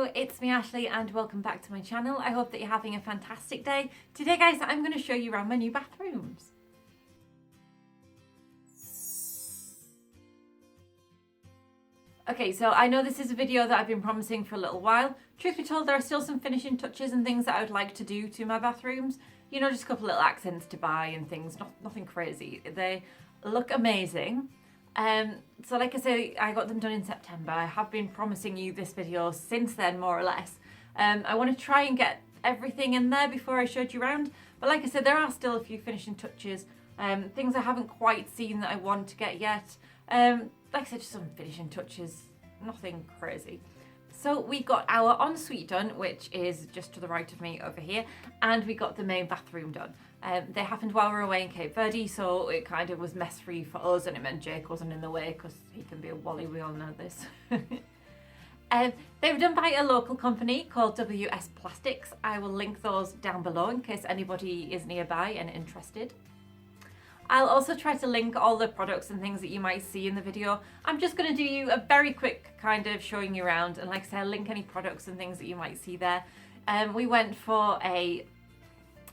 Hello, it's me Ashley and welcome back to my channel. I hope that you're having a fantastic day. Today guys, I'm going to show you around my new bathrooms. Okay, so I know this is a video that I've been promising for a little while. Truth be told, there are still some finishing touches and things that I would like to do to my bathrooms. You know, just a couple little accents to buy and things, nothing crazy. They look amazing. So like I say, I got them done in September. I have been promising you this video since then, more or less. I want to try and get everything in there before I showed you around. But like I said, there are still a few finishing touches, things I haven't quite seen that I want to get yet. Like I said, just some finishing touches, nothing crazy. So we got our ensuite done, which is just to the right of me over here, and we got the main bathroom done. They happened while we were away in Cape Verde, so it kind of was mess free for us, and it meant Jake wasn't in the way because he can be a wally, we all know this. They were done by a local company called WS Plastics. I will link those down below in case anybody is nearby and interested. I'll also try to link all the products and things that you might see in the video. I'm just going to do you a very quick kind of showing you around, and like I said, I'll link any products and things that you might see there. We went for a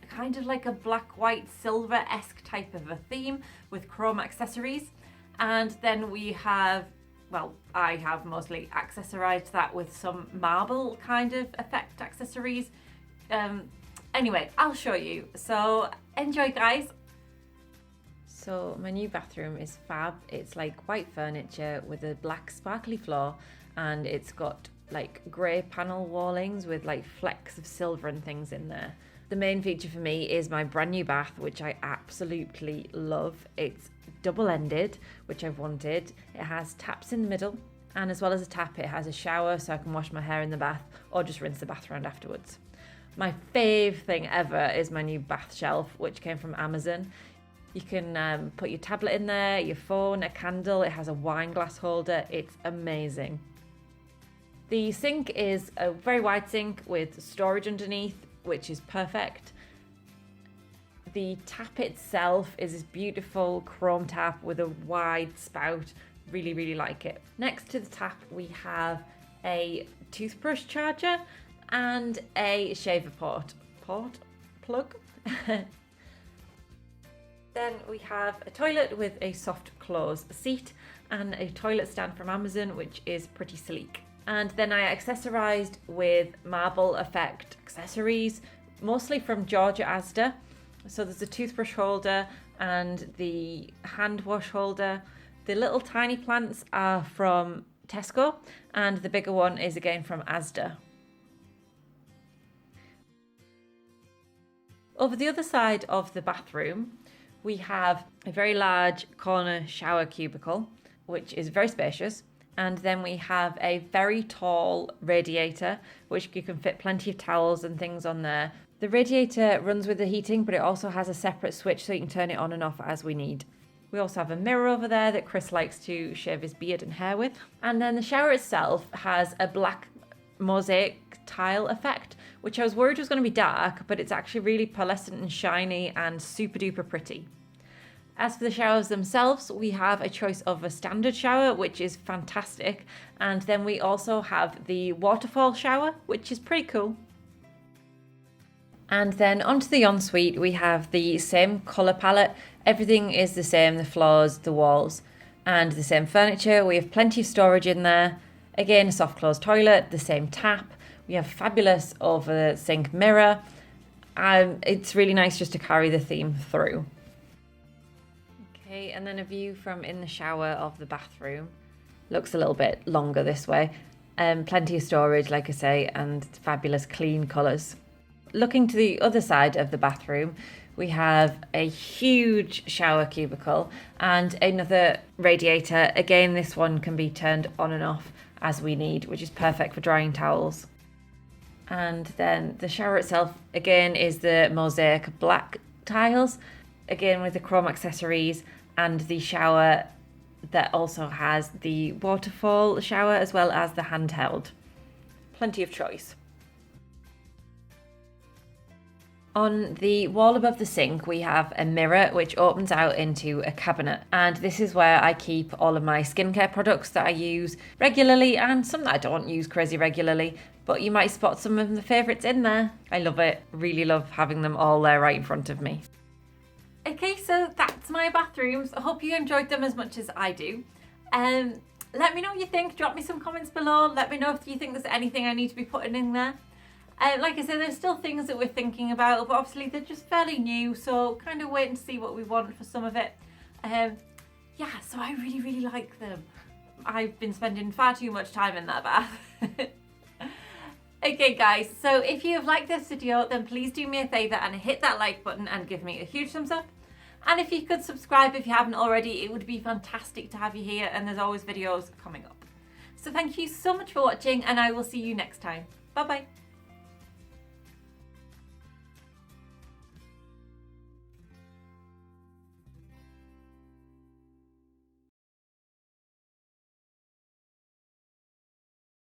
kind of like a black, white, silver-esque type of a theme with chrome accessories. And then we have, well, I have mostly accessorized that with some marble kind of effect accessories. Anyway, I'll show you. So enjoy, guys. So my new bathroom is fab. It's like white furniture with a black sparkly floor, and it's got like grey panel wallings with like flecks of silver and things in there. The main feature for me is my brand new bath, which I absolutely love. It's double-ended, which I've wanted. It has taps in the middle, and as well as a tap, it has a shower so I can wash my hair in the bath or just rinse the bath around afterwards. My fave thing ever is my new bath shelf, which came from Amazon. You can put your tablet in there, your phone, a candle. It has a wine glass holder. It's amazing. The sink is a very wide sink with storage underneath, which is perfect. The tap itself is this beautiful chrome tap with a wide spout. Really, really like it. Next to the tap, we have a toothbrush charger and a shaver plug. Then we have a toilet with a soft close seat and a toilet stand from Amazon, which is pretty sleek. And then I accessorized with marble effect accessories, mostly from Georgia Asda. So there's a toothbrush holder and the hand wash holder. The little tiny plants are from Tesco, and the bigger one is again from Asda. Over the other side of the bathroom, we have a very large corner shower cubicle, which is very spacious. And then we have a very tall radiator, which you can fit plenty of towels and things on there. The radiator runs with the heating, but it also has a separate switch so you can turn it on and off as we need. We also have a mirror over there that Chris likes to shave his beard and hair with. And then the shower itself has a black mosaic tile effect, which I was worried was going to be dark, but it's actually really pearlescent and shiny and super duper pretty. As for the showers themselves, we have a choice of a standard shower, which is fantastic, and then we also have the waterfall shower, which is pretty cool. And then onto the ensuite, we have the same colour palette. Everything is the same, the floors, the walls, and the same furniture. We have plenty of storage in there. Again, a soft close toilet, the same tap. We have fabulous over the sink mirror. It's really nice just to carry the theme through. Okay, and then a view from in the shower of the bathroom. Looks a little bit longer this way. Plenty of storage, like I say, and fabulous clean colours. Looking to the other side of the bathroom, we have a huge shower cubicle and another radiator. Again, this one can be turned on and off as we need, which is perfect for drying towels. And then the shower itself, again, is the mosaic black tiles, again with the chrome accessories, and the shower that also has the waterfall shower as well as the handheld. Plenty of choice. On the wall above the sink, we have a mirror which opens out into a cabinet, and this is where I keep all of my skincare products that I use regularly and some that I don't use crazy regularly, but you might spot some of the favourites in there. I love it, really love having them all there right in front of me. Okay, so that's my bathrooms. I hope you enjoyed them as much as I do. Let me know what you think, drop me some comments below, let me know if you think there's anything I need to be putting in there. Like I said, there's still things that we're thinking about, but obviously they're just fairly new, so kind of wait and see what we want for some of it. Yeah, so I really like them. I've been spending far too much time in that bath. Okay guys, so if you have liked this video, then please do me a favour and hit that like button and give me a huge thumbs up. And if you could subscribe if you haven't already, it would be fantastic to have you here, and there's always videos coming up. So thank you so much for watching, and I will see you next time. Bye bye.